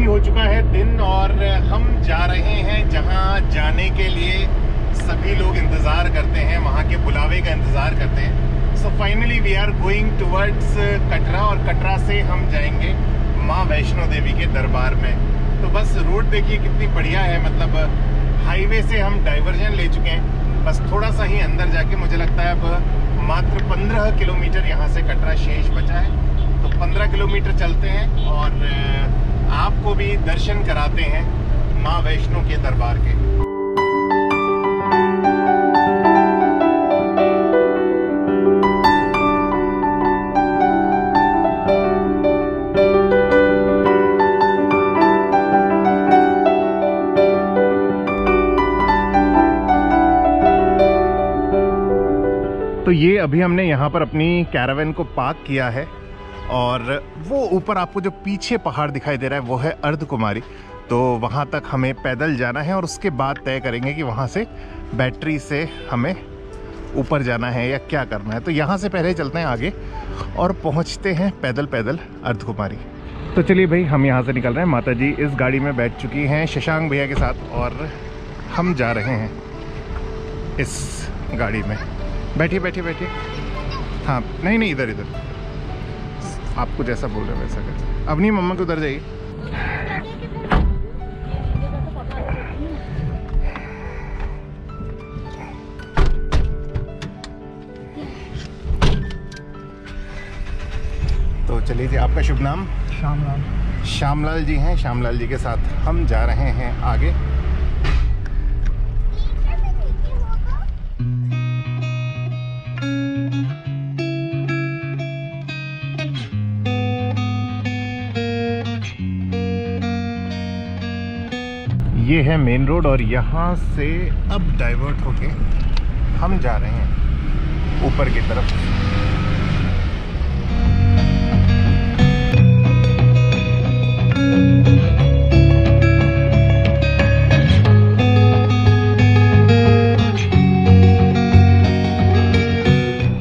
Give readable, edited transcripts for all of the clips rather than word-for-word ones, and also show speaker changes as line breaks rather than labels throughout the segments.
हो चुका है दिन और हम जा रहे हैं जहां जाने के लिए सभी लोग इंतज़ार करते हैं, वहां के बुलावे का इंतज़ार करते हैं। So finally we are going towards Katra और कटरा से हम जाएंगे माँ वैष्णो देवी के दरबार में। तो बस रोड देखिए कितनी बढ़िया है, मतलब हाईवे से हम डाइवर्जन ले चुके हैं, बस थोड़ा सा ही अंदर जाके मुझे लगता है अब मात्र 15 किलोमीटर यहाँ से कटरा शेष बचा है। तो 15 किलोमीटर चलते हैं और आपको भी दर्शन कराते हैं माँ वैष्णो के दरबार के। तो ये अभी हमने यहाँ पर अपनी कैरावैन को पार्क किया है और वो ऊपर आपको जो पीछे पहाड़ दिखाई दे रहा है वो है अर्धकुमारी। तो वहाँ तक हमें पैदल जाना है और उसके बाद तय करेंगे कि वहाँ से बैटरी से हमें ऊपर जाना है या क्या करना है। तो यहाँ से पहले चलते हैं आगे और पहुँचते हैं पैदल पैदल अर्धकुमारी। तो चलिए भाई, हम यहाँ से निकल रहे हैं। माता जी इस गाड़ी में बैठ चुकी हैं शशांक भैया के साथ और हम जा रहे हैं इस गाड़ी में। बैठिए बैठिए बैठिए। हाँ नहीं नहीं, इधर इधर, आपको जैसा बोल रहे हैं वैसा कर। अब नहीं, मम्मा को उधर जाइए। तो चलिए जी, आपका शुभ नाम?
श्यामलाल।
श्यामलाल जी हैं। श्यामलाल जी के साथ हम जा रहे हैं आगे। ये है मेन रोड और यहाँ से अब डाइवर्ट होके हम जा रहे हैं ऊपर की तरफ।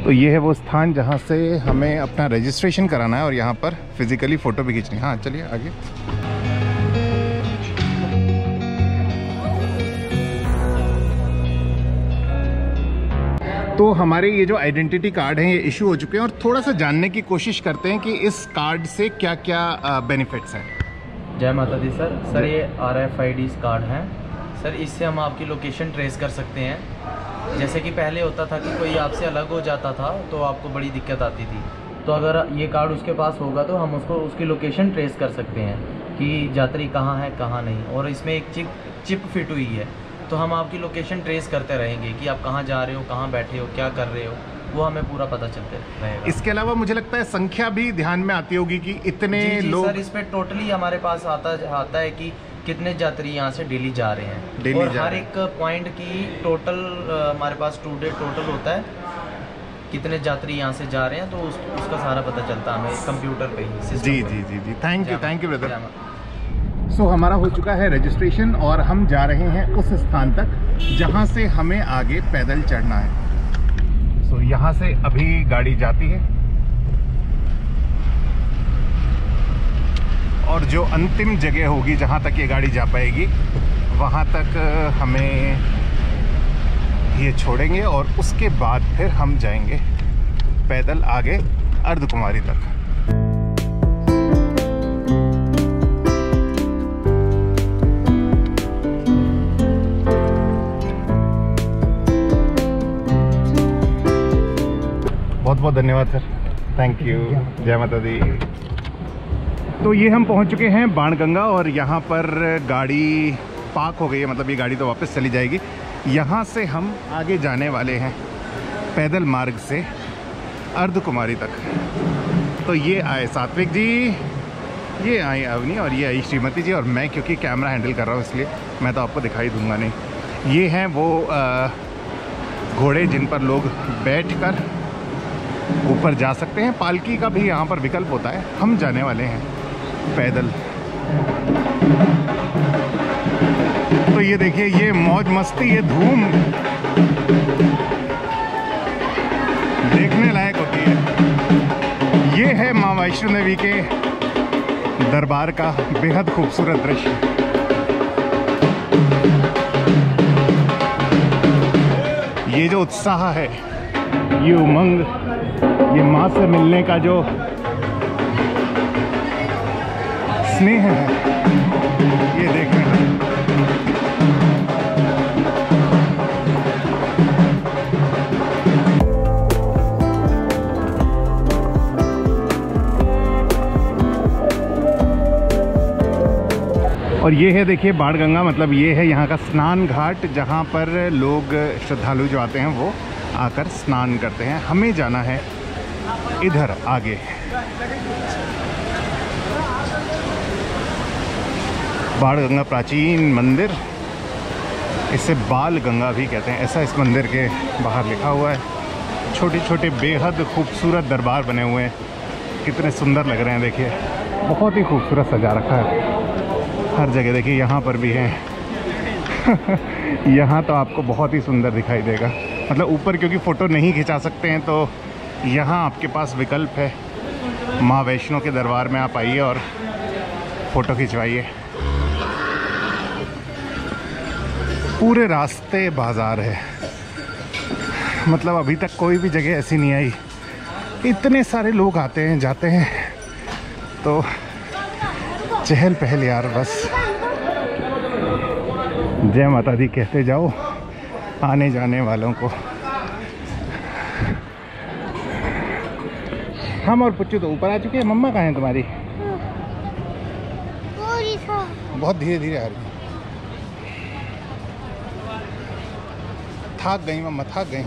तो ये है वो स्थान जहाँ से हमें अपना रजिस्ट्रेशन कराना है और यहाँ पर फिजिकली फ़ोटो भी खींचनी है। हाँ चलिए आगे। तो हमारे ये जो आइडेंटिटी कार्ड हैं ये इशू हो चुके हैं और थोड़ा सा जानने की कोशिश करते हैं कि इस कार्ड से क्या क्या बेनिफिट्स हैं।
जय माता दी सर ये RFID कार्ड हैं सर। इससे हम आपकी लोकेशन ट्रेस कर सकते हैं। जैसे कि पहले होता था कि कोई आपसे अलग हो जाता था तो आपको बड़ी दिक्कत आती थी। तो अगर ये कार्ड उसके पास होगा तो हम उसकी लोकेशन ट्रेस कर सकते हैं कि यात्री कहाँ है कहाँ नहीं। और इसमें एक चिप फिट हुई है, तो हम आपकी लोकेशन ट्रेस करते रहेंगे कि आप कहाँ जा रहे हो, कहाँ बैठे हो, क्या कर रहे हो, वो हमें पूरा पता चलते रहेगा।
इसके अलावा मुझे लगता है संख्या भी ध्यान में आती होगी कि इतने लोग।
सर इस पे टोटली हमारे पास आता है कि कितने यात्री यहाँ से डेली जा रहे हैं और हर एक पॉइंट की टोटल हमारे पास टोटल होता है कितने यात्री यहाँ से जा रहे हैं, तो उसका सारा पता चलता है हमें कंप्यूटर पे ही। जी
जी जी जी, थैंक यू ब्रदर। सो हमारा हो चुका है रजिस्ट्रेशन और हम जा रहे हैं उस स्थान तक जहां से हमें आगे पैदल चढ़ना है। सो यहाँ से अभी गाड़ी जाती है और जो अंतिम जगह होगी जहां तक ये गाड़ी जा पाएगी वहां तक हमें ये छोड़ेंगे और उसके बाद फिर हम जाएंगे पैदल आगे अर्धकुमारी तक। बहुत बहुत धन्यवाद सर, थैंक यू। जय माता दी। तो ये हम पहुंच चुके हैं बाणगंगा और यहाँ पर गाड़ी पार्क हो गई है, मतलब ये गाड़ी तो वापस चली जाएगी। यहाँ से हम आगे जाने वाले हैं पैदल मार्ग से अर्धकुमारी तक। तो ये आए सात्विक जी, ये आई अवनी और ये आई श्रीमती जी, और मैं क्योंकि कैमरा हैंडल कर रहा हूँ इसलिए मैं तो आपको दिखाई दूंगा नहीं। ये हैं वो घोड़े जिन पर लोग बैठकर ऊपर जा सकते हैं। पालकी का भी यहाँ पर विकल्प होता है। हम जाने वाले हैं पैदल। तो ये देखिए, ये मौज मस्ती, ये धूम देखने लायक होती है। ये है माँ वैष्णो देवी के दरबार का बेहद खूबसूरत दृश्य। ये जो उत्साह है, ये उमंग, ये माँ से मिलने का जो स्नेह है, ये देखने का। और ये है, देखिए, बाणगंगा, मतलब ये है यहाँ का स्नान घाट, जहाँ पर लोग श्रद्धालु जो आते हैं वो आकर स्नान करते हैं। हमें जाना है इधर आगे। बाणगंगा प्राचीन मंदिर, इसे बाल गंगा भी कहते हैं, ऐसा इस मंदिर के बाहर लिखा हुआ है। छोटे छोटे बेहद खूबसूरत दरबार बने हुए हैं, कितने सुंदर लग रहे हैं। देखिए, बहुत ही खूबसूरत सजा रखा है हर जगह। देखिए यहाँ पर भी है। यहाँ तो आपको बहुत ही सुंदर दिखाई देगा, मतलब ऊपर क्योंकि फ़ोटो नहीं खिंचा सकते हैं तो यहाँ आपके पास विकल्प है। माँ वैष्णो के दरबार में आप आइए और फ़ोटो खिंचवाइए। पूरे रास्ते बाज़ार है, मतलब अभी तक कोई भी जगह ऐसी नहीं आई। इतने सारे लोग आते हैं जाते हैं, तो चहल पहल यार बस। जय माता दी कहते जाओ आने जाने वालों को। हम और पुच्चू तो ऊपर आ चुके हैं। मम्मा कहाँ हैं तुम्हारी? बहुत धीरे धीरे आ रही। थक गई मम्मा, थक गई।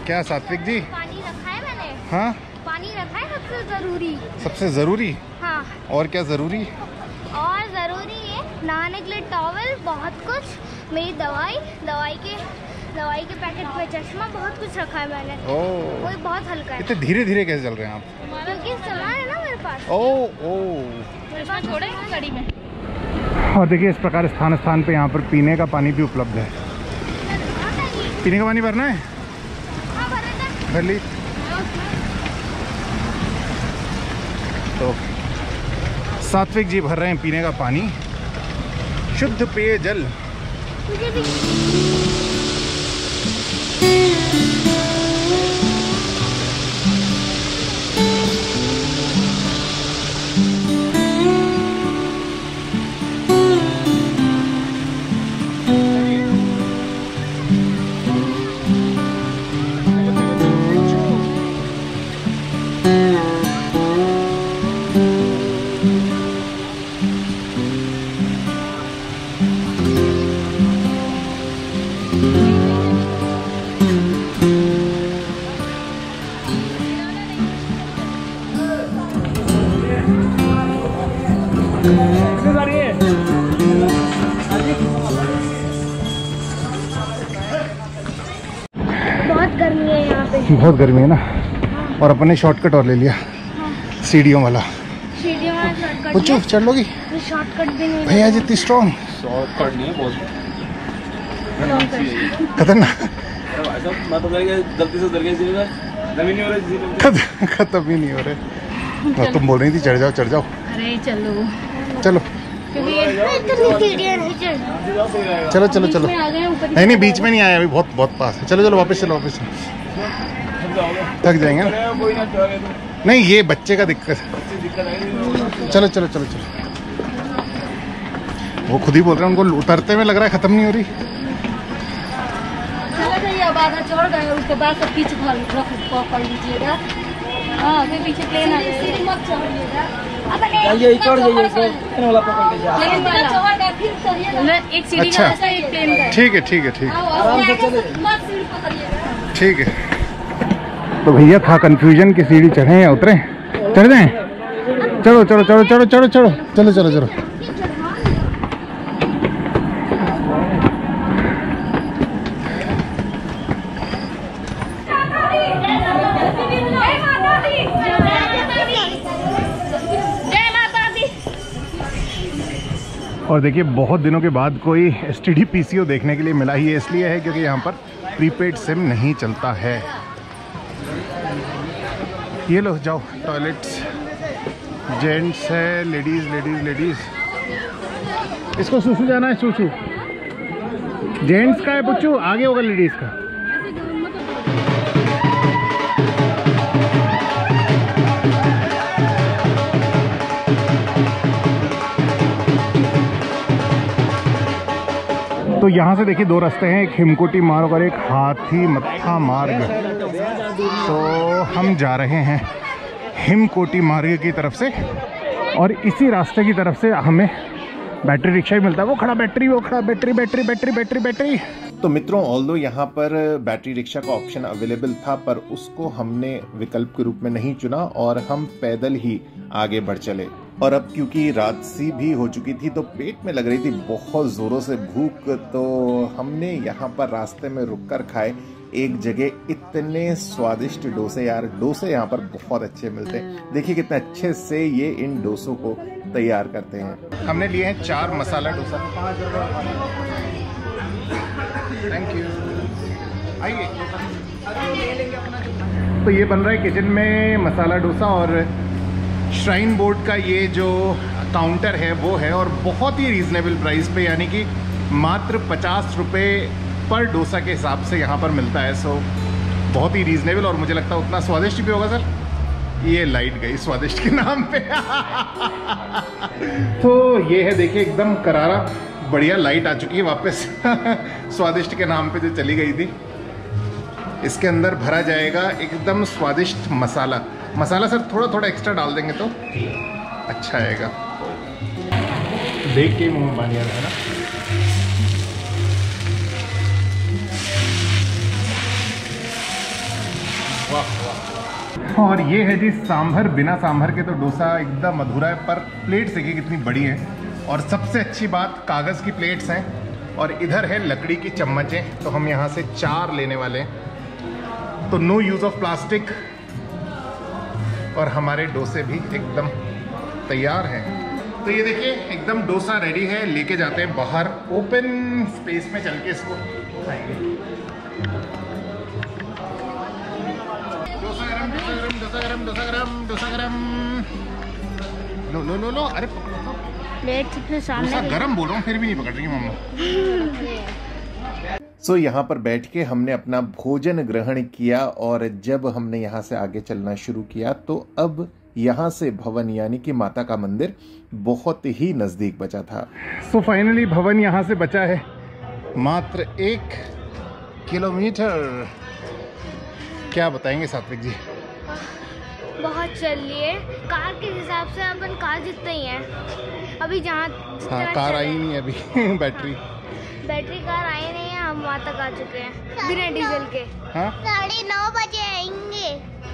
क्या सात्विक जी?
पानी रखा है मैंने।
हाँ,
पानी रखा है सबसे जरूरी।
सबसे ज़रूरी?
हाँ।
और क्या ज़रूरी?
और ज़रूरी है नहाने के लिए टॉवल, बहुत कुछ, मेरी दवाई के पैकेट में चश्मा, बहुत कुछ रखा है मैंने।
ओह,
कोई बहुत हल्का है।
इतने धीरे धीरे कैसे चल रहे हैं आप?
क्योंकि सामान है ना मेरे पास।
ओह
चश्मा छोड़े गाड़ी में।
और देखिए, इस प्रकार स्थान स्थान पे यहाँ पर पीने का पानी भी उपलब्ध है। पीने का पानी भरना है?
हाँ, भरे
भर ली। तो सात्विक जी भर रहे हैं पीने का पानी, शुद्ध पेयजल।
मुझे भी। बहुत गर्मी है यहाँ पे।
बहुत गर्मी है ना। और अपने शॉर्टकट और ले लिया, सीढ़ियों वाला।
सीढ़ियों वाला शॉर्टकट।
पुच्चू चढ़ लोगी?
शॉर्टकट भी नहीं।
भैया जितनी स्ट्रॉन्ग।
शॉर्टकट नहीं है, बहुत
खतरनाक।
मैं तो गलती से उतर गई, जमीन नहीं हो रही,
खत्म ही नहीं हो रहे। और तुम बोल रही थी चढ़ जाओ चढ़ जाओ।
अरे चलो
चलो चलो चलो चलो। नहीं नहीं, बीच में नहीं आया, अभी बहुत बहुत पास है। चलो चलो वापस चलो, वापस थक जाएंगे ना। नहीं, ये बच्चे का दिक्कत है। चलो चलो चलो चलो। वो खुद ही बोल रहे हैं, उनको उतरते में लग रहा है खत्म नहीं हो रही।
अब आधा चढ़ गए, उसके बाद सब पीछे पकड़ लीजिएगा। हाँ, फिर पीछे प्लेन आ जाएगा, मत चढ़िएगा।
जाइए चढ़ जाइए, प्लेन वाला पकड़ लीजिए।
प्लेन वाला फिर चढ़िएगा। एक सीढ़ी का ऐसा, एक प्लेन का।
ठीक है ठीक है ठीक है
आराम से चले।
मत सीढ़ी पकड़िएगा।
ठीक है। तो भैया था कंफ्यूजन की सीढ़ी चढ़े या उतरे? चढ़ जाएं? चलो चलो चलो चलो चलो चलो चलो चलो चलो। और देखिए, बहुत दिनों के बाद कोई STD PCO देखने के लिए मिला ही है। इसलिए है क्योंकि यहाँ पर प्रीपेड सिम नहीं चलता है। ये लो जाओ, टॉयलेट्स जेंट्स है, लेडीज लेडीज लेडीज। इसको सुसु जाना है, सुसु जेंट्स का है, पुच्चू आगे होगा लेडीज का। तो यहाँ से देखिए 2 रास्ते हैं, एक हिमकोटी मार्ग और एक हाथी मत्था मार्ग। तो हम जा रहे हैं हिमकोटी मार्ग की तरफ से, और इसी रास्ते की तरफ से हमें बैटरी रिक्शा ही मिलता है। वो खड़ा बैटरी, वो खड़ा battery battery battery battery battery. तो मित्रों, ऑल्दो यहाँ पर बैटरी रिक्शा का ऑप्शन अवेलेबल था, पर उसको हमने विकल्प के रूप में नहीं चुना और हम पैदल ही आगे बढ़ चले। और अब क्योंकि रात सी भी हो चुकी थी तो पेट में लग रही थी बहुत जोरों से भूख, तो हमने यहाँ पर रास्ते में रुककर खाए एक जगह इतने स्वादिष्ट डोसे। यार डोसे यहाँ पर बहुत अच्छे मिलते हैं। देखिए कितने अच्छे से ये इन डोसों को तैयार करते हैं। हमने लिए हैं 4 मसाला डोसा। Thank you. आइए। तो ये बन रहा है किचन में मसाला डोसा, और श्राइन बोर्ड का ये जो काउंटर है वो है, और बहुत ही रीजनेबल प्राइस पे, यानी कि मात्र 50 रुपये पर डोसा के हिसाब से यहाँ पर मिलता है। सो बहुत ही रीजनेबल, और मुझे लगता है उतना स्वादिष्ट भी होगा। सर ये लाइट गई स्वादिष्ट के नाम पे। तो ये है देखिए एकदम करारा, बढ़िया लाइट आ चुकी है वापस। स्वादिष्ट के नाम पे जो चली गई थी, इसके अंदर भरा जाएगा एकदम स्वादिष्ट मसाला। मसाला सर थोड़ा थोड़ा एक्स्ट्रा डाल देंगे तो अच्छा आएगा। देख के मुंह में पानी आ रहा है ना। वाह वाह। और ये है जी सांभर। बिना सांभर के तो डोसा एकदम अधूरा है, पर प्लेट्स देखिए कितनी बड़ी है, और सबसे अच्छी बात कागज़ की प्लेट्स हैं, और इधर है लकड़ी की चम्मचें। तो हम यहाँ से 4 लेने वाले हैं, तो नो यूज़ ऑफ प्लास्टिक। और हमारे डोसे भी एकदम तैयार हैं। तो ये देखिए एकदम डोसा रेडी है। लेके जाते हैं बाहर ओपन स्पेस में, चल के इसको खाएंगे। डोसा गरम, डोसा गरम, डोसा गरम, डोसा गरम, डोसा गरम। लो लो लो लो, अरे
प्लेट के सामने
डोसा गरम बोल रहा हूँ, फिर भी नहीं पकड़ रही मम्मा। सो यहाँ पर बैठ के हमने अपना भोजन ग्रहण किया, और जब हमने यहाँ से आगे चलना शुरू किया तो अब यहाँ से भवन यानी कि माता का मंदिर बहुत ही नजदीक बचा था। सो फाइनली भवन यहाँ से बचा है मात्र 1 किलोमीटर। क्या बताएंगे सात्विक जी?
बहुत चल लिए, कार के हिसाब से अपन कार जितने ही हैं अभी जहाँ।
हाँ कार आई नहीं अभी। बैटरी
कार आई नहीं है, हम वहाँ तक आ चुके हैं बिना डीजल के। हाँ 9:30 बजे आएंगे।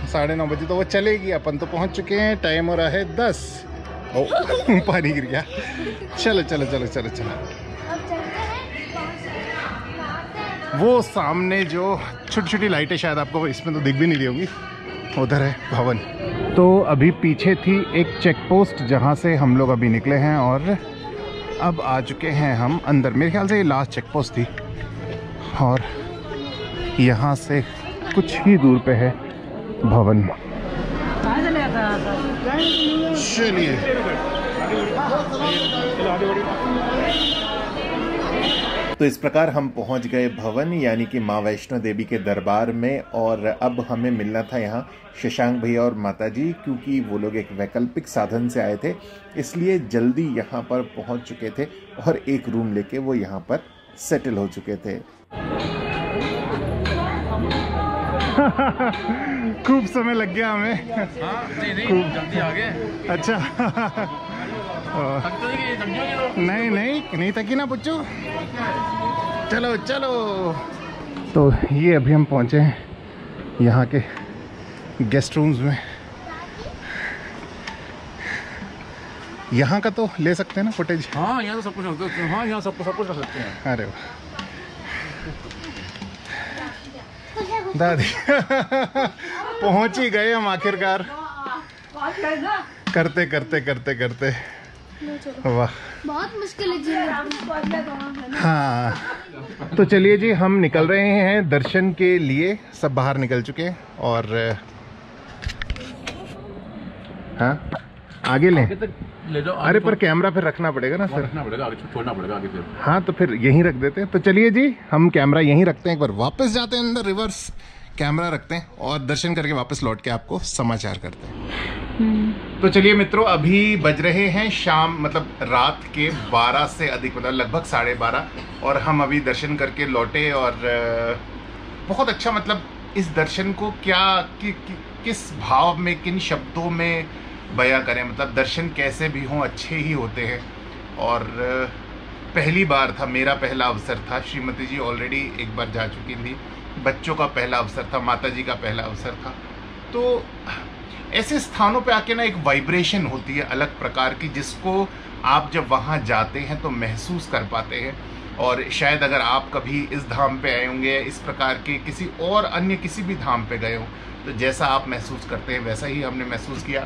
9:30 बजे तो वो चलेगी, अपन तो पहुँच चुके हैं। टाइम हो रहा है 10। ओ पानी गिर गया। चलो चलो चलो चलो चलो।
अब चलते हैं।
वो सामने जो छोटी छोटी लाइटें शायद आपको इसमें तो दिख भी नहीं रही होंगी, उधर है भवन। तो अभी पीछे थी एक चेक पोस्ट जहाँ से हम लोग अभी निकले हैं, और अब आ चुके हैं हम अंदर। मेरे ख्याल से ये लास्ट चेक पोस्ट थी, और यहाँ से कुछ ही दूर पे है भवन। चलिए तो इस प्रकार हम पहुंच गए भवन यानी कि माँ वैष्णो देवी के दरबार में, और अब हमें मिलना था यहाँ शशांक भैया और माता जी, क्योंकि वो लोग एक वैकल्पिक साधन से आए थे, इसलिए जल्दी यहाँ पर पहुँच चुके थे, और एक रूम लेके वो यहाँ पर सेटल हो चुके थे। खूब समय लग गया हमें।
हाँ, नहीं जल्दी आ गए।
अच्छा। नहीं नहीं नहीं थकी ना पुच्चू। चलो चलो। तो ये अभी हम पहुंचे हैं यहाँ के गेस्ट रूम्स में। यहाँ का तो ले सकते हैं ना फुटेज?
हाँ यहाँ तो सब कुछ रख सकते हैं। हाँ यहाँ सब कुछ रख सकते हैं।
अरे वाह दादी। पहुंच ही गए हम आखिरकार, करते करते करते करते। वाह
बहुत मुश्किल है।
हाँ तो चलिए जी, हम निकल रहे हैं दर्शन के लिए। सब बाहर निकल चुके हैं, और हाँ आगे लें?
आगे तक ले जाओ।
अरे पर कैमरा फिर रखना पड़ेगा ना सर।
रखना पड़ेगा, आगे छोड़ना पड़ेगा आगे फिर।
हाँ तो फिर यहीं रख देते हैं। तो चलिए जी हम कैमरा यहीं रखते हैं, एक बार वापस जाते हैं अंदर, रिवर्स कैमरा रखते हैं और दर्शन करके वापस लौट के आपको समाचार करते हैं। तो चलिए मित्रों, अभी बज रहे हैं शाम, मतलब रात के 12 से अधिक, मतलब लगभग 12:30, और हम अभी दर्शन करके लौटे। और बहुत अच्छा, मतलब इस दर्शन को क्या किस भाव में, किन शब्दों में बयां करें, मतलब दर्शन कैसे भी हों अच्छे ही होते हैं। और पहली बार था, मेरा पहला अवसर था, श्रीमती जी ऑलरेडी एक बार जा चुकी थी, बच्चों का पहला अवसर था, माता जी का पहला अवसर था। तो ऐसे स्थानों पे आके ना एक वाइब्रेशन होती है अलग प्रकार की, जिसको आप जब वहाँ जाते हैं तो महसूस कर पाते हैं। और शायद अगर आप कभी इस धाम पे आए होंगे, इस प्रकार के किसी और अन्य किसी भी धाम पे गए हो, तो जैसा आप महसूस करते हैं वैसा ही हमने महसूस किया।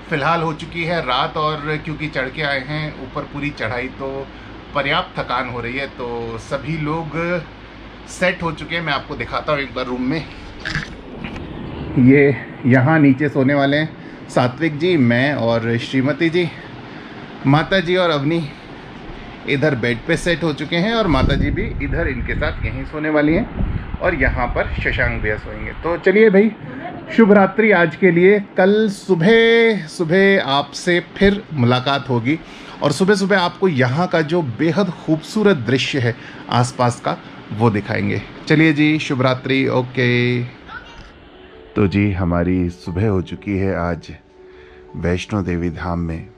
फ़िलहाल हो चुकी है रात, और क्योंकि चढ़ के आए हैं ऊपर पूरी चढ़ाई, तो पर्याप्त थकान हो रही है। तो सभी लोग सेट हो चुके हैं। मैं आपको दिखाता हूँ एक बार रूम में। ये यहाँ नीचे सोने वाले हैं सात्विक जी, मैं और श्रीमती जी। माता जी और अवनी इधर बेड पे सेट हो चुके हैं, और माता जी भी इधर इनके साथ यहीं सोने वाली हैं, और यहाँ पर शशांक भैया सोएंगे। तो चलिए भाई, शुभ रात्रि आज के लिए। कल सुबह सुबह आपसे फिर मुलाकात होगी, और सुबह सुबह आपको यहाँ का जो बेहद खूबसूरत दृश्य है आसपास का, वो दिखाएंगे। चलिए जी, शुभ रात्रि। ओके। तो जी हमारी सुबह हो चुकी है आज वैष्णो देवी धाम में।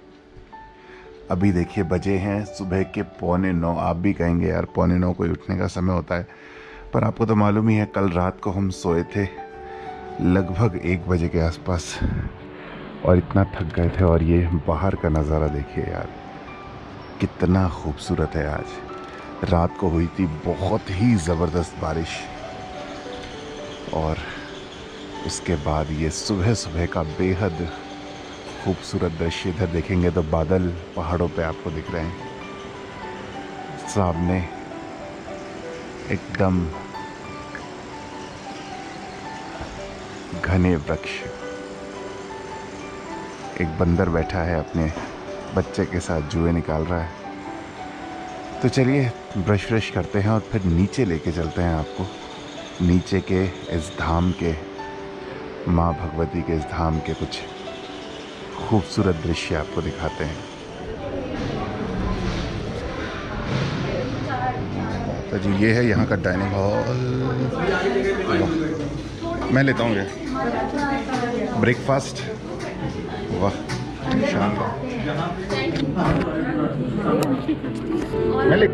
अभी देखिए बजे हैं सुबह के 8:45। आप भी कहेंगे यार 8:45 कोई उठने का समय होता है, पर आपको तो मालूम ही है कल रात को हम सोए थे लगभग 1 बजे के आसपास, और इतना थक गए थे। और ये बाहर का नज़ारा देखिए यार, कितना खूबसूरत है। आज रात को हुई थी बहुत ही ज़बरदस्त बारिश, और उसके बाद ये सुबह सुबह का बेहद खूबसूरत दृश्य। इधर देखेंगे तो बादल पहाड़ों पे आपको दिख रहे हैं, सामने एकदम घने वृक्ष। एक बंदर बैठा है अपने बच्चे के साथ, जुए निकाल रहा है। तो चलिए ब्रश व्रश करते हैं और फिर नीचे लेके चलते हैं आपको, नीचे के इस धाम के, माँ भगवती के इस धाम के कुछ खूबसूरत दृश्य आपको दिखाते हैं। तो जी ये है यहाँ का डाइनिंग हॉल। मैं लेता हूँ ये ब्रेकफास्ट। वाह शानदार। मैं ले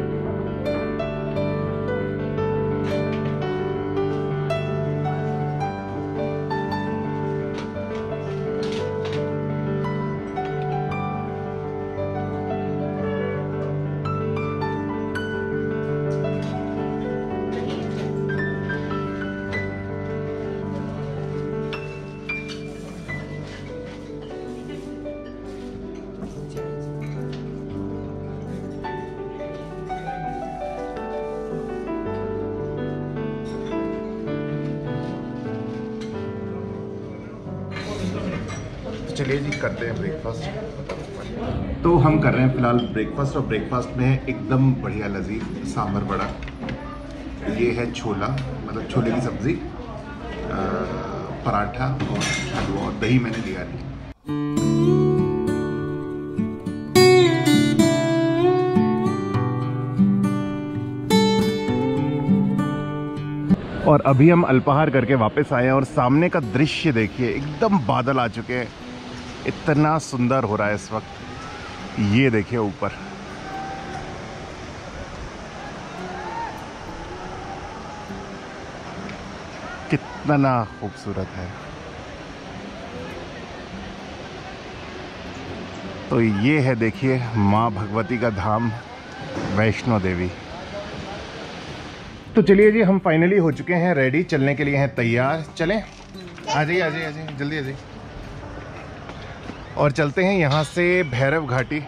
चलिए जी करते हैं ब्रेकफास्ट। तो हम कर रहे हैं फ़िलहाल ब्रेकफास्ट, और ब्रेकफास्ट में एकदम बढ़िया लजीज सांभर बड़ा। ये है छोला, मतलब छोले की सब्ज़ी, पराठा और हलवा, और दही मैंने लिया नहीं। और अभी हम अल्पाहार करके वापस आए हैं, और सामने का दृश्य देखिए, एकदम बादल आ चुके हैं, इतना सुंदर हो रहा है इस वक्त। ये देखिए ऊपर, कितना खूबसूरत है। तो ये है देखिए माँ भगवती का धाम वैष्णो देवी। तो चलिए जी हम फाइनली हो चुके हैं रेडी, चलने के लिए हैं तैयार। चलें, आ जाइए आ जाइए आ जाइए, जल्दी आ जाइए। और चलते हैं यहाँ से भैरव घाटी।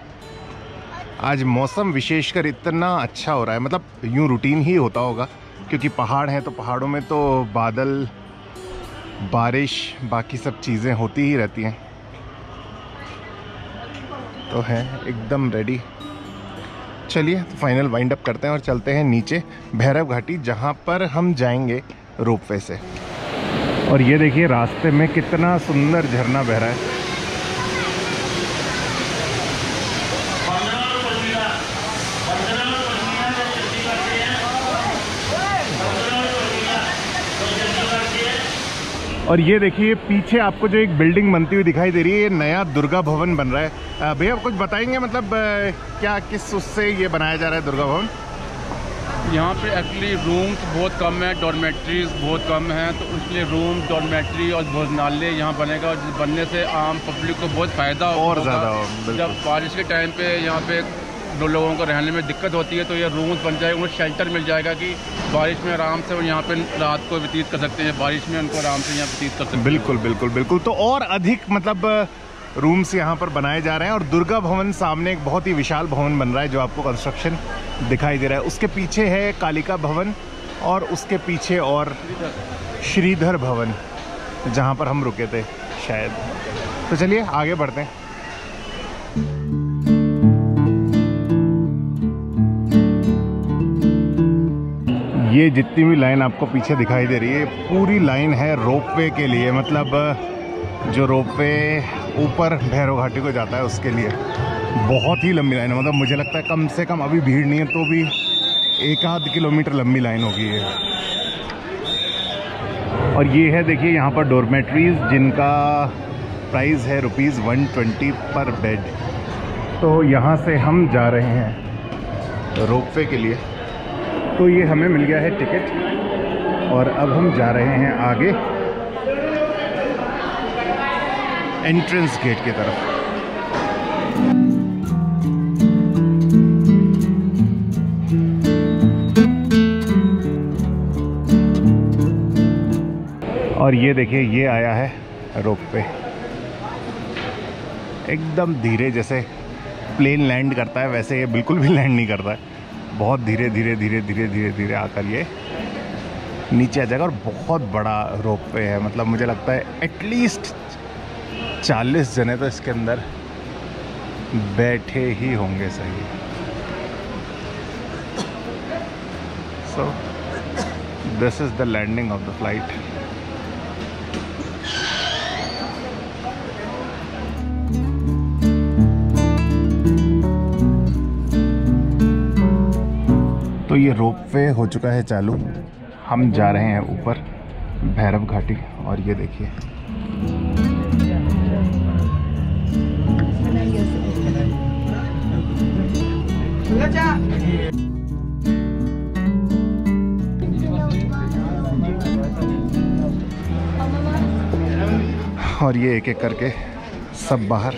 आज मौसम विशेषकर इतना अच्छा हो रहा है, मतलब यूँ रूटीन ही होता होगा क्योंकि पहाड़ हैं, तो पहाड़ों में तो बादल, बारिश, बाकी सब चीज़ें होती ही रहती हैं। तो है एकदम रेडी। चलिए तो फाइनल वाइंड अप करते हैं और चलते हैं नीचे भैरव घाटी, जहाँ पर हम जाएंगे रोपवे से। और ये देखिए रास्ते में कितना सुंदर झरना बह रहा है। और ये देखिए पीछे आपको जो एक बिल्डिंग बनती हुई दिखाई दे रही है, ये नया दुर्गा भवन बन रहा है। भैया कुछ बताएंगे मतलब क्या किस उससे ये बनाया जा रहा है दुर्गा भवन?
यहाँ पे एक्चुअली रूम्स बहुत कम है, डॉर्मेट्रीज बहुत कम हैं, तो इसलिए रूम, डॉर्मेट्री और भोजनालय यहाँ बनेगा, और बनने से आम पब्लिक को बहुत फ़ायदा
और ज़्यादा।
जब बारिश के टाइम पे यहाँ पे दो लोगों को रहने में दिक्कत होती है, तो ये रूम्स बन जाएगा, उन्हें शेल्टर मिल जाएगा कि बारिश में आराम से वो यहाँ पे रात को व्यतीत कर सकते हैं, बारिश में उनको आराम से यहाँ व्यतीत कर सकते हैं।
बिल्कुल बिल्कुल बिल्कुल। तो और अधिक मतलब रूम्स यहाँ पर बनाए जा रहे हैं। और दुर्गा भवन सामने एक बहुत ही विशाल भवन बन रहा है जो आपको कंस्ट्रक्शन दिखाई दे रहा है। उसके पीछे है कालिका भवन और उसके पीछे और श्रीधर भवन, जहाँ पर हम रुके थे शायद। तो चलिए आगे बढ़ते हैं। ये जितनी भी लाइन आपको पीछे दिखाई दे रही है, पूरी लाइन है रोपवे के लिए, मतलब जो रोपवे ऊपर भैरव घाटी को जाता है उसके लिए। बहुत ही लंबी लाइन है, मतलब मुझे लगता है कम से कम अभी भीड़ नहीं है तो भी 1-8 किलोमीटर लंबी लाइन होगी ये। और ये है देखिए यहाँ पर डॉर्मेट्रीज, जिनका प्राइस है ₹120 पर बेड। तो यहाँ से हम जा रहे हैं रोपवे के लिए। तो ये हमें मिल गया है टिकट और अब हम जा रहे हैं आगे एंट्रेंस गेट की तरफ। और ये देखिए ये आया है रोपवे, एकदम धीरे, जैसे प्लेन लैंड करता है वैसे ये बिल्कुल भी लैंड नहीं करता है। बहुत धीरे धीरे धीरे धीरे धीरे धीरे आकर ये नीचे आ जाएगा। और बहुत बड़ा रोपवे है, मतलब मुझे लगता है एटलीस्ट 40 जने तो इसके अंदर बैठे ही होंगे सही। So this is the landing of the flight. तो ये रोपवे हो चुका है चालू, हम जा रहे हैं ऊपर भैरव घाटी। और ये देखिए और ये एक एक करके सब बाहर।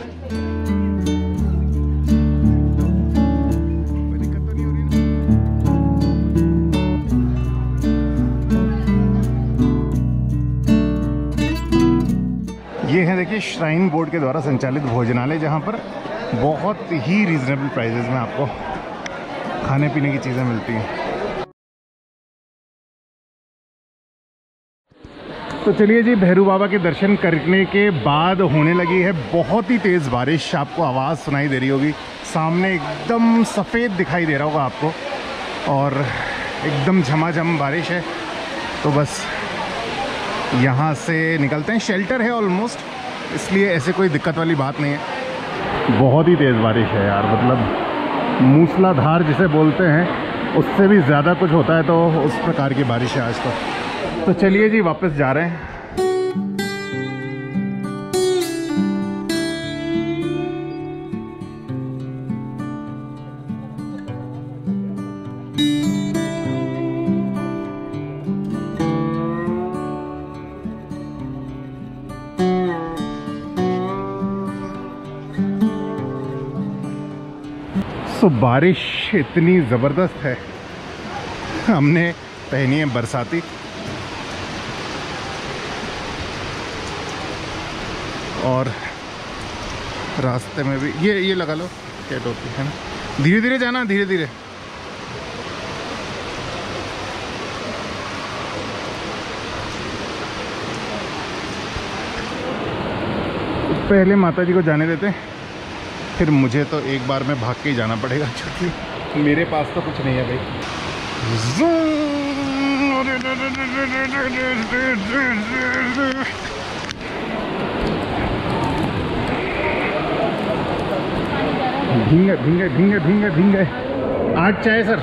ये है देखिए श्राइन बोर्ड के द्वारा संचालित भोजनालय, जहाँ पर बहुत ही रीजनेबल प्राइसेस में आपको खाने पीने की चीज़ें मिलती हैं। तो चलिए जी, भैरू बाबा के दर्शन करने के बाद होने लगी है बहुत ही तेज़ बारिश। आपको आवाज़ सुनाई दे रही होगी, सामने एकदम सफ़ेद दिखाई दे रहा होगा आपको, और एकदम झमाझम बारिश है। तो बस यहाँ से निकलते हैं, शेल्टर है ऑलमोस्ट, इसलिए ऐसे कोई दिक्कत वाली बात नहीं है। बहुत ही तेज़ बारिश है यार, मतलब मूसलाधार जिसे बोलते हैं उससे भी ज़्यादा कुछ होता है, तो उस प्रकार की बारिश है आज तो चलिए जी वापस जा रहे हैं। तो बारिश इतनी ज़बरदस्त है, हमने पहनी है बरसाती, और रास्ते में भी ये लगा लो क्या टोपी है ना। धीरे धीरे जाना, धीरे धीरे। पहले माता जी को जाने देते हैं, फिर मुझे तो एक बार में भाग के ही जाना पड़ेगा, क्योंकि मेरे पास तो कुछ नहीं है भाई। भींगे भींगे भींगे भींगे भींगे। 8 चाय सर।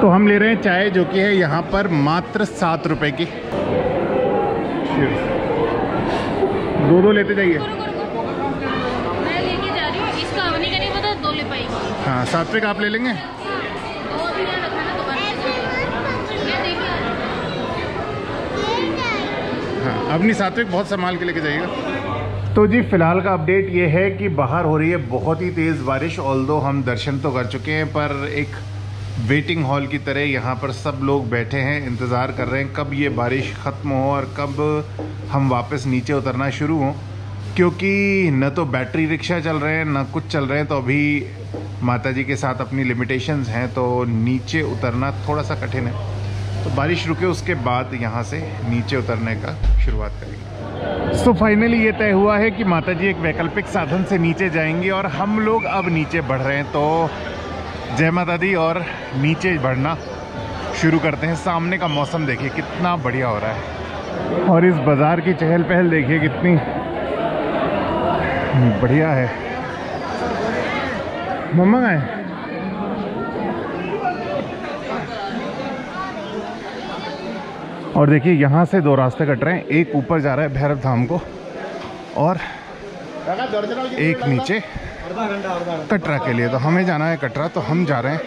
तो हम ले रहे हैं चाय, जो कि है यहाँ पर मात्र 7 रुपए की। 2 लेते जाइए।
मैं लेके जा रही हूँ, इसका होने का नहीं पता, 2 ले पाएगी।
हाँ, सात्विक आप ले लेंगे? हाँ, अपनी सात्विक बहुत संभाल के लेके जाइएगा। तो जी फिलहाल का अपडेट ये है कि बाहर हो रही है बहुत ही तेज़ बारिश। ऑल्दो हम दर्शन तो कर चुके हैं, पर एक वेटिंग हॉल की तरह यहाँ पर सब लोग बैठे हैं, इंतज़ार कर रहे हैं कब ये बारिश ख़त्म हो और कब हम वापस नीचे उतरना शुरू हों, क्योंकि न तो बैटरी रिक्शा चल रहे हैं न कुछ चल रहे हैं। तो अभी माताजी के साथ अपनी लिमिटेशंस हैं, तो नीचे उतरना थोड़ा सा कठिन है। तो बारिश रुके उसके बाद यहाँ से नीचे उतरने का शुरुआत करेंगे। सो फाइनली ये तय हुआ है कि माताजी एक वैकल्पिक साधन से नीचे जाएंगी और हम लोग अब नीचे बढ़ रहे हैं। तो जय माता दी, और नीचे बढ़ना शुरू करते हैं। सामने का मौसम देखिए कितना बढ़िया हो रहा है, और इस बाज़ार की चहल पहल देखिए कितनी बढ़िया है। मम्मा है और देखिए यहाँ से 2 रास्ते कट रहे हैं, एक ऊपर जा रहा है भैरव धाम को और एक नीचे कटरा के लिए। तो हमें जाना है कटरा, तो हम जा रहे हैं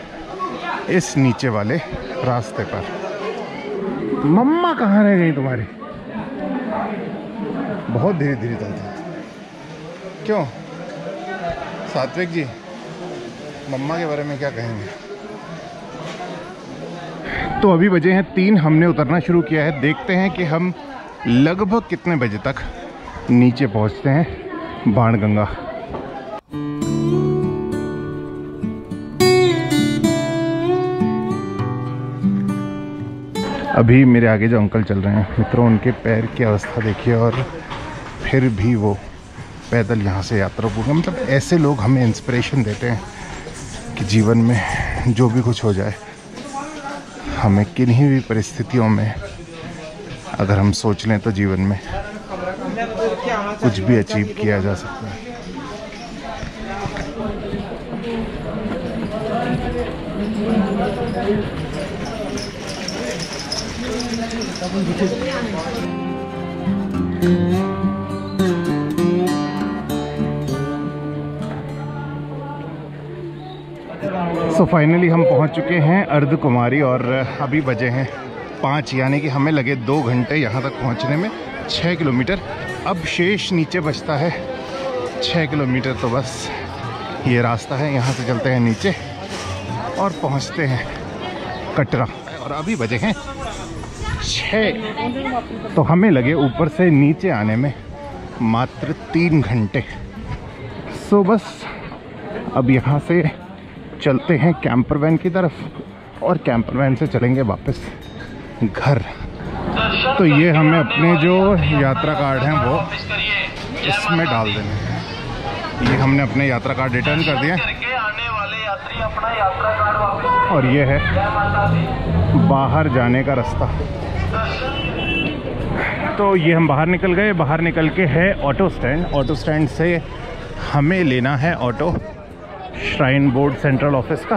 इस नीचे वाले रास्ते पर। मम्मा कहाँ रह गई तुम्हारी? बहुत धीरे धीरे चलती। क्यों सात्विक जी, मम्मा के बारे में क्या कहेंगे? तो अभी बजे हैं 3, हमने उतरना शुरू किया है। देखते हैं कि हम लगभग कितने बजे तक नीचे पहुंचते हैं बाणगंगा। अभी मेरे आगे जो अंकल चल रहे हैं मित्रों, उनके पैर की अवस्था देखिए, और फिर भी वो पैदल यहाँ से यात्रा पूरी। मतलब ऐसे लोग हमें इंस्पिरेशन देते हैं कि जीवन में जो भी कुछ हो जाए, हमें किन्हीं भी परिस्थितियों में अगर हम सोच लें तो जीवन में कुछ भी अचीव किया जा सकता है। सो फाइनली हम पहुंच चुके हैं अर्धकुमारी, और अभी बजे हैं 5, यानी कि हमें लगे 2 घंटे यहाँ तक पहुँचने में। 6 किलोमीटर अब शेष नीचे बचता है 6 किलोमीटर। तो बस ये रास्ता है, यहाँ से चलते हैं नीचे और पहुँचते हैं कटरा। और अभी बजे हैं 6, तो हमें लगे ऊपर से नीचे आने में मात्र 3 घंटे। सो बस अब यहाँ से चलते हैं कैंपर वैन की तरफ, और कैंपर वैन से चलेंगे वापस घर। तो ये हमें अपने जो यात्रा कार्ड हैं वो इसमें डाल देने हैं। ये हमने अपने यात्रा कार्ड रिटर्न कर दिया, और ये है बाहर जाने का रास्ता। तो ये हम बाहर निकल गए। बाहर निकल के है ऑटो स्टैंड। ऑटो स्टैंड से हमें लेना है auto shrine board central office का।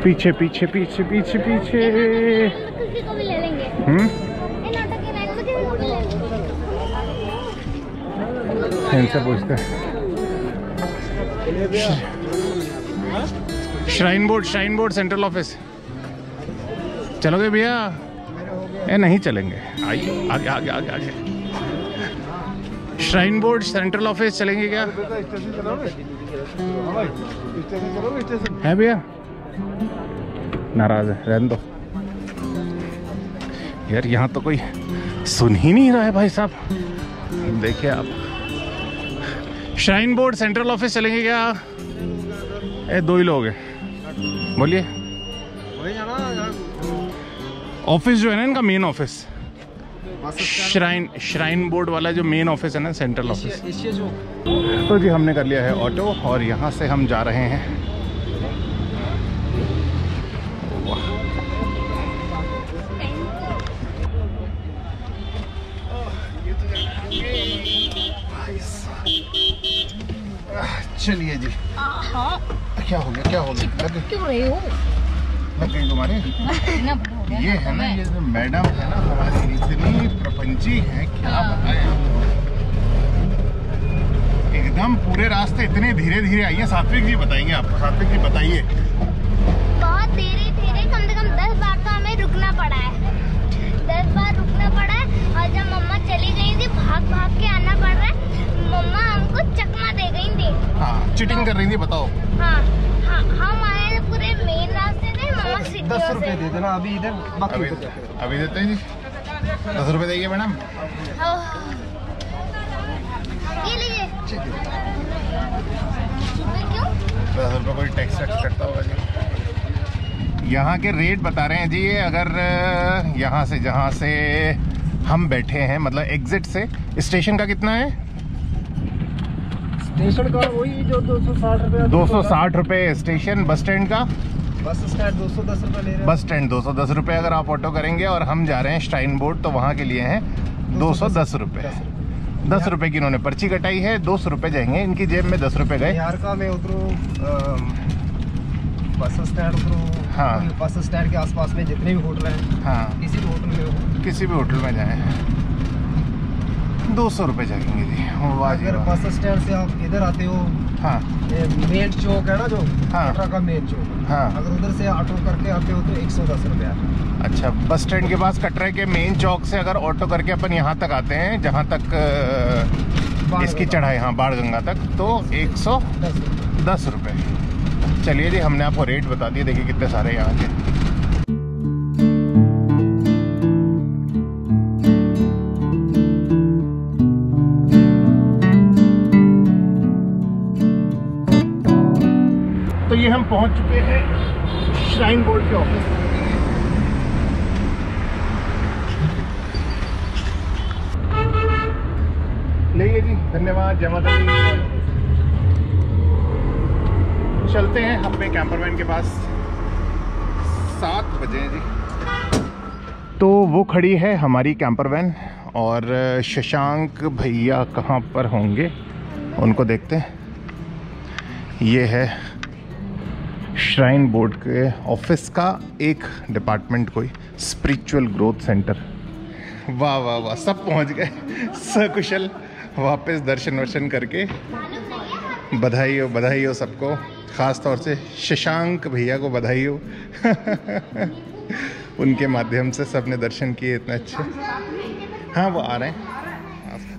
पीछे पीछे पीछे पीछे पीछे
किसी को भी ले लेंगे। इन ऑटो के लाइन में किसी को भी ले लेंगे।
इनसे पूछते हैं। श्राइन बोर्ड सेंट्रल ऑफिस चलोगे भैया? नहीं चलेंगे, आइए आगे आगे आगे आगे। श्राइन बोर्ड सेंट्रल ऑफिस चलेंगे क्या? है भैया? नाराज है, रहने दो यार। यहाँ तो कोई सुन ही नहीं रहा है भाई साहब। देखिए आप, श्राइन बोर्ड सेंट्रल ऑफिस चलेंगे क्या? 2 ही लोग हैं, बोलिए। ऑफिस जो है ना इनका, मेन ऑफिस, श्राइन बोर्ड वाला जो मेन ऑफिस है ना, सेंट्रल ऑफिस। तो जी हमने कर लिया है ऑटो और यहाँ से हम जा रहे हैं। चलिए जी। क्या हो गया, क्या हो गया?
क्यों रहे हो?
लग गई तुम्हारे? ये है ना, ये जो मैडम है ना हमारी, इतनी प्रपंची है, क्या बताएं। एकदम पूरे रास्ते इतने धीरे धीरे आई है। सात्विक जी बताएंगे आपको। सात्विक जी बताइए।
बहुत धीरे धीरे, कम से कम 10 बार तो हमें रुकना पड़ा है। 10 बार रुकना पड़ा है। और जब मम्मा चली गई थी, भाग भाग के आना पड़ रहा है। मम्मा हमको चकमा दे गई थी।
हाँ, चीटिंग कर रही थी, बताओ।
हाँ, हम आए पूरे मेन रास्ते से। मम्मा
10 रुपए दे देना अभी इधर,
अभी देते हैं जी। 10 रुपए देंगे मैडम।
ये लीजिए। क्यों?
10 रुपए कोई टैक्स कटता होगा जी। यहाँ के रेट बता रहे हैं जी। ये अगर यहाँ से, जहाँ से हम बैठे हैं, मतलब एग्जिट से, स्टेशन का कितना है?
स्टेशन का वही जो 260 रुपए।
260 रुपए स्टेशन। बस स्टैंड का?
बस स्टैंड 210 रुपए ले रहे हैं।
बस स्टैंड 210 रुपए अगर आप ऑटो करेंगे। और हम जा रहे हैं श्राइन बोर्ड, तो वहाँ के लिए हैं 210 रुपए। 10 रुपए की इन्होंने पर्ची कटाई है। 200 रुपए जाएंगे इनकी जेब में। 10 रुपए गए।
बिहार का मैं उतरूँ, बस स्टैंड उतरूँ।
हाँ,
बस स्टैंड के आसपास में जितने भी होटल हैं,
हाँ,
किसी भी होटल में हो,
किसी भी होटल में जाएं, 200 रुपए जाएंगे जी। वाह जी
अगर
वाह।
बस स्टैंड से आप इधर आते हो,
हाँ,
मेन चौक है ना जो,
हाँ,
कटरा का मेन चौक,
हाँ,
अगर उधर से ऑटो करके आते हो तो 110 रुपया।
अच्छा, बस स्टैंड के पास कटरा के मेन चौक से अगर ऑटो करके अपन यहाँ तक आते हैं, जहाँ तक इसकी चढ़ाई, हाँ, बाढ़ गंगा तक, तो 110 रुपये। चलिए जी, हमने आपको रेट बता दिए। देखिए कितने सारे यहाँ के। तो ये हम पहुँच चुके हैं श्राइन बोर्ड के ऑफिस। नहीं जी, धन्यवाद, जय माता दी। चलते हैं अपने कैंपरमैन के पास। 7 बजे जी। तो वो खड़ी है हमारी कैंपरवैन, और शशांक भैया कहाँ पर होंगे उनको देखते हैं। ये है श्राइन बोर्ड के ऑफिस का एक डिपार्टमेंट, कोई स्पिरिचुअल ग्रोथ सेंटर। वाह वाह वाह, सब पहुंच गए सकुशल वापस दर्शन वर्शन करके। बधाई हो, बधाई हो सबको, ख़ास तौर से शशांक भैया को बधाई हो। उनके माध्यम से सबने दर्शन किए इतने अच्छे। हाँ, वो आ रहे हैं।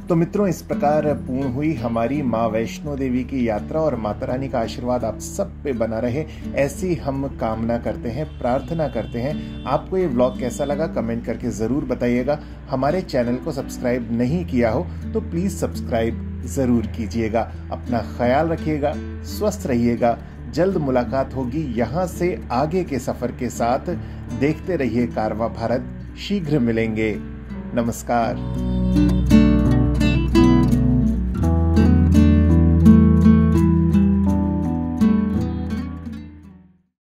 तो मित्रों, इस प्रकार पूर्ण हुई हमारी माँ वैष्णो देवी की यात्रा, और माता रानी का आशीर्वाद आप सब पे बना रहे, ऐसी हम कामना करते हैं, प्रार्थना करते हैं। आपको ये व्लॉग कैसा लगा कमेंट करके ज़रूर बताइएगा। हमारे चैनल को सब्सक्राइब नहीं किया हो तो प्लीज़ सब्सक्राइब ज़रूर कीजिएगा। अपना ख्याल रखिएगा, स्वस्थ रहिएगा। जल्द मुलाकात होगी यहाँ से आगे के सफ़र के साथ। देखते रहिए कारवां भारत, शीघ्र मिलेंगे। नमस्कार।